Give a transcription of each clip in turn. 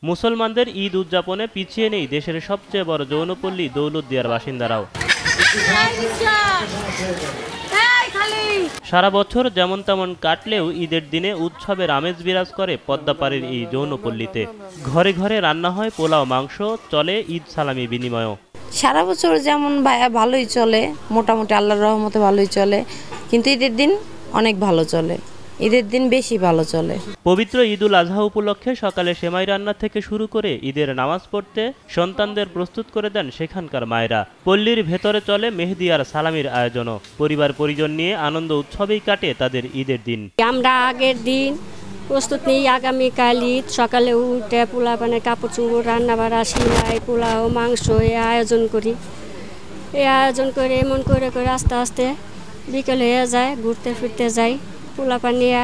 মুসলমানদের ঈদ উদযাপনে পিছিয়ে নেই দেশের সবচেয়ে বড় যৌনপল্লী দৌলতদিয়ার বাসিন্দারাও। সারা বছর যেমন তেমন কাটলেও ঈদের দিনে উৎসবের আমেজ বিরাজ করে পদ্মাপাড়ের এই যৌনপল্লীতে। ঘরে ঘরে রান্না হয় পোলাও, মাংস, চলে ঈদ সালামি বিনিময়ও। সারা বছর যেমন ভালোই চলে, মোটামুটি আল্লাহর রহমতে ভালোই চলে, কিন্তু ঈদের দিন অনেক ভালো চলে, ঈদের দিন বেশি ভালো চলে। পবিত্র ঈদুল আজহা উপলক্ষে সকালে সেমাই রান্না থেকে শুরু করে ঈদের নামাজ পড়তে সন্তানদের প্রস্তুত করে দেন সেখানকার মায়েরা। পল্লীর ভেতরে চলে মেহেদি আর সালামির আয়োজনও। পরিবার পরিজন নিয়ে আনন্দ উৎসবেই কাটে তাদের ঈদের দিন। আমরা আগের দিন প্রস্তুত নিই, আগামীকাল ঈদ, সকালে উঠে পোলা পানের কাপড় চুপড়, রান্না বাড়া, সিলাই, পোলাও, মাংস এই আয়োজন করি। এই আয়োজন করে এমন করে করে আস্তে আস্তে বিকেল হয়ে যায়, ঘুরতে ফিরতে যাই, পোলা পানিয়া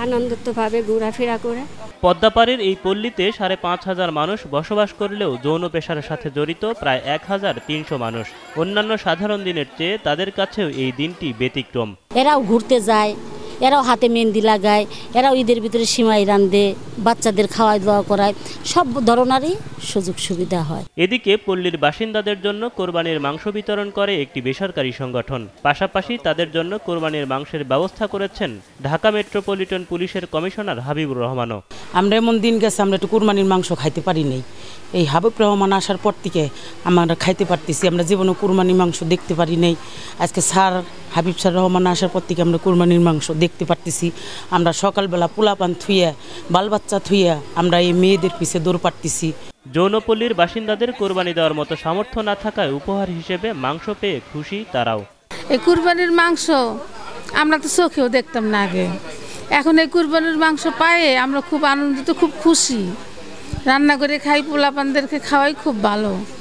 আনন্দভাবে ঘোরাফেরা করে। পদ্মাপাড়ের এই পল্লীতে ৫,৫০০ মানুষ বসবাস করলেও যৌন পেশার সাথে জড়িত প্রায় ১,৩০০ মানুষ। অন্যান্য সাধারণ দিনের চেয়ে তাদের কাছেও এই দিনটি ব্যতিক্রম। এরাও ঘুরতে যায়, এরাও হাতে মেহেন্দি লাগায়, এরাও ঈদের ভিতরে সিমাই রান্ধে, বাচ্চাদের খাওয়াই দাওয়া করায়, সব ধরনেরই সুযোগ সুবিধা হয়। এদিকে পল্লীর বাসিন্দাদের জন্য কোরবানির মাংস বিতরণ করে একটি বেসরকারি সংগঠন। পাশাপাশি তাদের জন্য কোরবানির মাংসের ব্যবস্থা করেছেন ঢাকা মেট্রোপলিটন পুলিশের কমিশনার হাবিবুর রহমানও। আমরা এমন দিন গেছে আমরা একটু কোরবানির মাংস খাইতে পারি নাই। এই হাবিব রহমান আসার পর থেকে আমরা খাইতে পারতেছি। আমরা জীবনে কোরবানির মাংস দেখতে পারি নাই। আজকে হাবিব স্যার রহমান আসার পর থেকে আমরা কোরবানির মাংস দেখতে পারতেছি। আমরা সকালবেলা পোলাপান থুইয়া, বাল বাচ্চা থুইয়া আমরা এই মেয়েদের পিছে দৌড় পারতেছি। যৌনপল্লীর বাসিন্দাদের কোরবানি দেওয়ার মতো সামর্থ্য না থাকায় উপহার হিসেবে মাংস পেয়ে খুশি তারাও। এই কুরবানির মাংস আমরা তো চোখেও দেখতাম না আগে, এখন এই কুরবানির মাংস পায়ে আমরা খুব আনন্দিত, খুব খুশি। রান্না করে খাই, পোলাপানদেরকে খাওয়াই খুব ভালো।